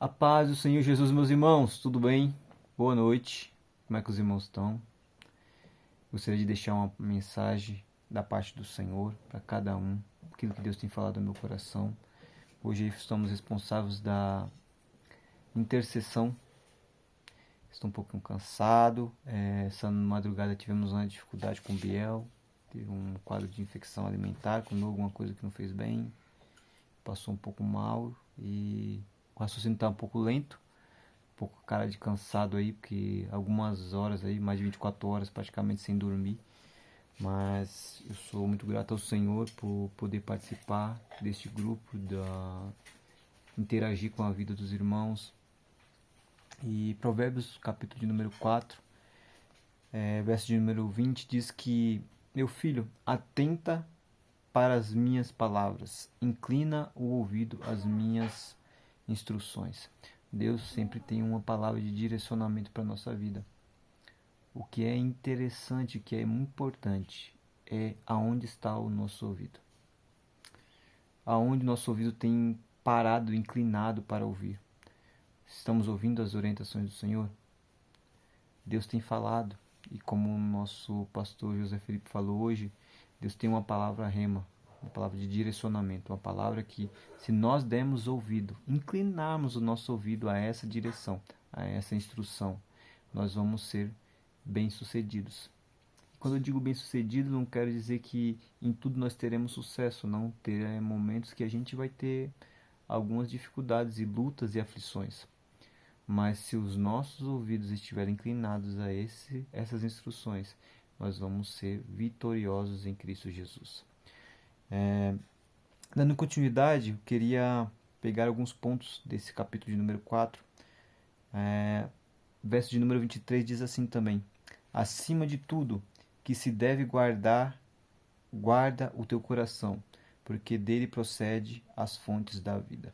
A paz do Senhor Jesus, meus irmãos, tudo bem? Boa noite. Como é que os irmãos estão? Gostaria de deixar uma mensagem da parte do Senhor para cada um, aquilo que Deus tem falado no meu coração. Hoje estamos responsáveis da intercessão. Estou um pouquinho cansado. Essa madrugada tivemos uma dificuldade com o Biel. Teve um quadro de infecção alimentar, comeu alguma coisa que não fez bem. Passou um pouco mal e o raciocínio está um pouco lento. Um pouco cara de cansado aí, porque algumas horas aí, mais de 24 horas praticamente sem dormir. Mas eu sou muito grato ao Senhor por poder participar deste grupo, interagir com a vida dos irmãos. E Provérbios, capítulo de número 4, verso de número 20, diz que: meu filho, atenta para as minhas palavras, inclina o ouvido às minhas instruções. Deus sempre tem uma palavra de direcionamento para a nossa vida. O que é interessante, o que é importante, é aonde está o nosso ouvido. Aonde nosso ouvido tem parado, inclinado para ouvir. Estamos ouvindo as orientações do Senhor? Deus tem falado, e como o nosso pastor José Felipe falou hoje, Deus tem uma palavra rema, uma palavra de direcionamento, uma palavra que, se nós dermos ouvido, inclinarmos o nosso ouvido a essa direção, a essa instrução, nós vamos ser bem-sucedidos. Quando eu digo bem-sucedido, não quero dizer que em tudo nós teremos sucesso, não. Ter momentos que a gente vai ter algumas dificuldades e lutas e aflições. Mas se os nossos ouvidos estiverem inclinados a essas instruções, nós vamos ser vitoriosos em Cristo Jesus. Dando continuidade, eu queria pegar alguns pontos desse capítulo de número 4. Verso de número 23 diz assim também: acima de tudo que se deve guardar, guarda o teu coração, porque dele procede as fontes da vida.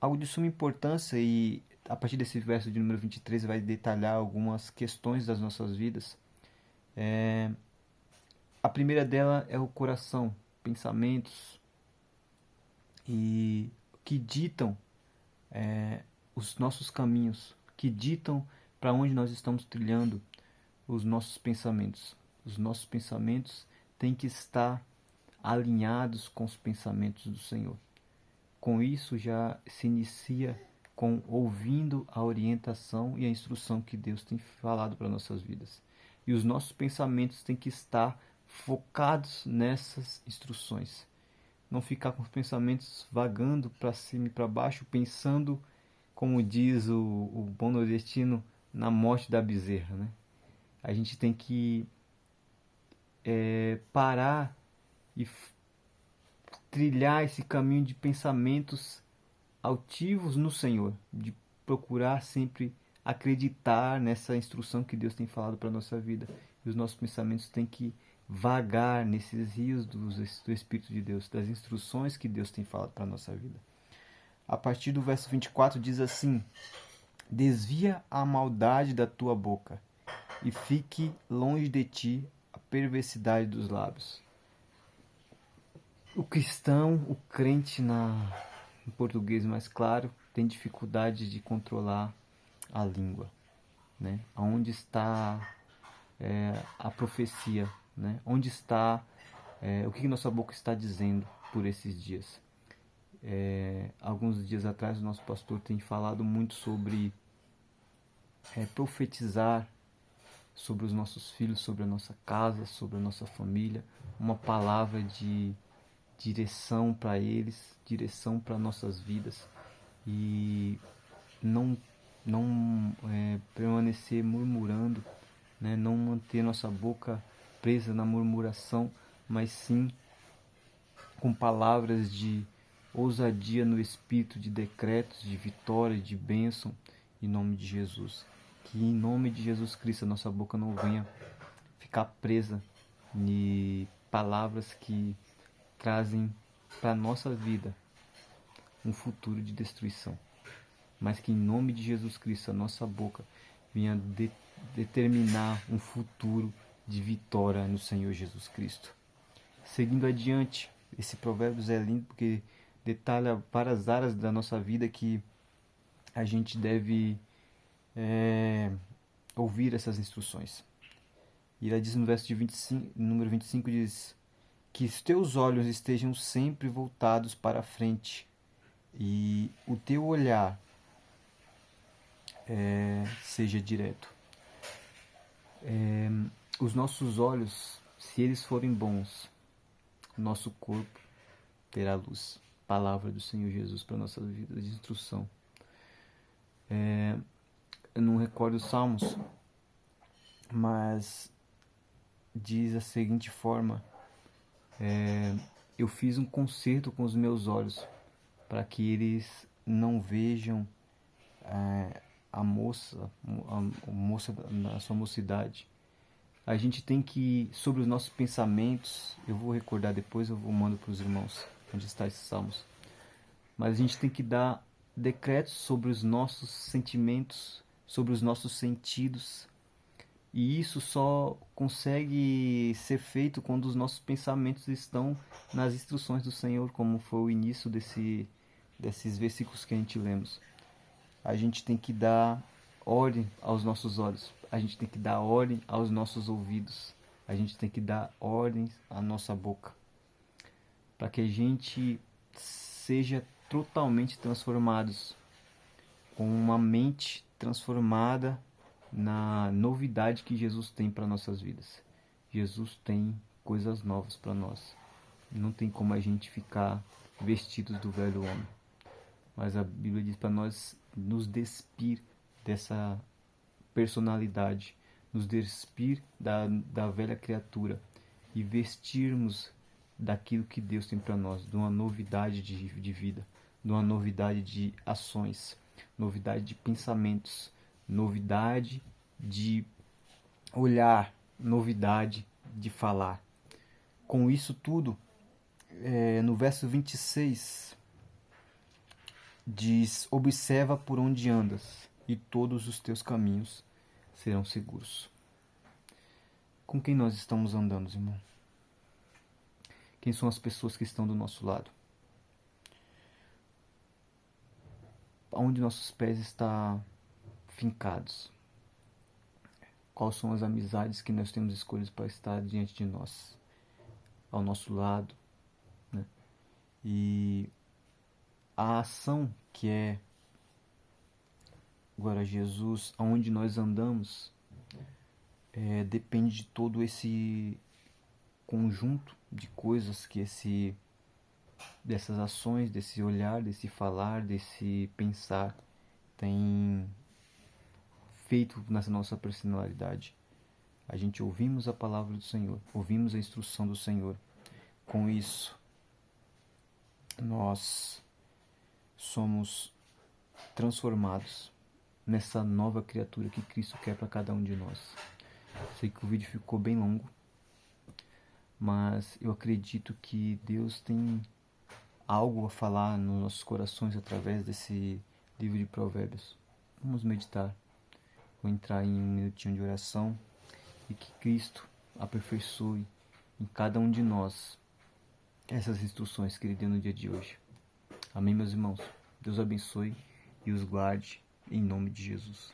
Algo de suma importância, e a partir desse verso de número 23 vai detalhar algumas questões das nossas vidas. A primeira dela é o coração, pensamentos e que ditam os nossos caminhos, que ditam para onde nós estamos trilhando os nossos pensamentos. Os nossos pensamentos têm que estar alinhados com os pensamentos do Senhor. Com isso já se inicia com ouvindo a orientação e a instrução que Deus tem falado para nossas vidas. E os nossos pensamentos têm que estar focados nessas instruções. Não ficar com os pensamentos vagando para cima e para baixo, pensando, como diz o bom nordestino, na morte da bezerra, né? A gente tem que parar e trilhar esse caminho de pensamentos altivos no Senhor, de procurar sempre acreditar nessa instrução que Deus tem falado para a nossa vida. E os nossos pensamentos têm que vagar nesses rios do Espírito de Deus, das instruções que Deus tem falado para a nossa vida. A partir do verso 24 diz assim: desvia a maldade da tua boca e fique longe de ti a perversidade dos lábios. O cristão, o crente em português mais claro, tem dificuldade de controlar a língua, né? Onde está a profecia, né? Onde está o que nossa boca está dizendo por esses dias? Alguns dias atrás o nosso pastor tem falado muito sobre profetizar sobre os nossos filhos, sobre a nossa casa, sobre a nossa família, uma palavra de direção para eles, direção para nossas vidas, e não permanecer murmurando, né? Não manter nossa boca presa na murmuração, mas sim com palavras de ousadia no espírito, de decretos, de vitória, de bênção, em nome de Jesus. Que em nome de Jesus Cristo a nossa boca não venha ficar presa em palavras que trazem para a nossa vida um futuro de destruição, mas que em nome de Jesus Cristo a nossa boca venha determinar um futuro de vitória no Senhor Jesus Cristo. Seguindo adiante, esse Provérbios é lindo porque detalha várias áreas da nossa vida que a gente deve ouvir essas instruções. E ela diz no verso de 25, número 25, diz que os teus olhos estejam sempre voltados para a frente e o teu olhar seja direto. Os nossos olhos, se eles forem bons, nosso corpo terá luz. Palavra do Senhor Jesus para a nossa vida de instrução. Eu não recordo os salmos, mas diz da seguinte forma: eu fiz um concerto com os meus olhos para que eles não vejam a moça na sua mocidade. A gente tem que, sobre os nossos pensamentos, eu vou recordar depois, eu vou mando para os irmãos onde está esses salmos. Mas a gente tem que dar decretos sobre os nossos sentimentos, sobre os nossos sentidos. E isso só consegue ser feito quando os nossos pensamentos estão nas instruções do Senhor, como foi o início desses versículos que a gente lemos. A gente tem que dar ordem aos nossos olhos, a gente tem que dar ordem aos nossos ouvidos, a gente tem que dar ordens à nossa boca, para que a gente seja totalmente transformados, com uma mente transformada na novidade que Jesus tem para nossas vidas. Jesus tem coisas novas para nós. Não tem como a gente ficar vestidos do velho homem. Mas a Bíblia diz para nós nos despir dessa personalidade, nos despir da velha criatura e vestirmos daquilo que Deus tem para nós, de uma novidade de vida, de uma novidade de ações, novidade de pensamentos, novidade de olhar, novidade de falar. Com isso tudo, no verso 26, diz: observa por onde andas, e todos os teus caminhos serão seguros. Com quem nós estamos andando, irmão? Quem são as pessoas que estão do nosso lado? Onde nossos pés estão fincados? Quais são as amizades que nós temos escolhido para estar diante de nós, ao nosso lado, né? E a ação que é agora Jesus, aonde nós andamos, depende de todo esse conjunto de coisas que dessas ações, desse olhar, desse falar, desse pensar tem feito nessa nossa personalidade. A gente ouvimos a palavra do Senhor, ouvimos a instrução do Senhor. Com isso, nós somos transformados nessa nova criatura que Cristo quer para cada um de nós. Sei que o vídeo ficou bem longo, mas eu acredito que Deus tem algo a falar nos nossos corações através desse livro de Provérbios. Vamos meditar. Vou entrar em um minutinho de oração e que Cristo aperfeiçoe em cada um de nós essas instruções que Ele deu no dia de hoje. Amém, meus irmãos? Deus abençoe e os guarde em nome de Jesus.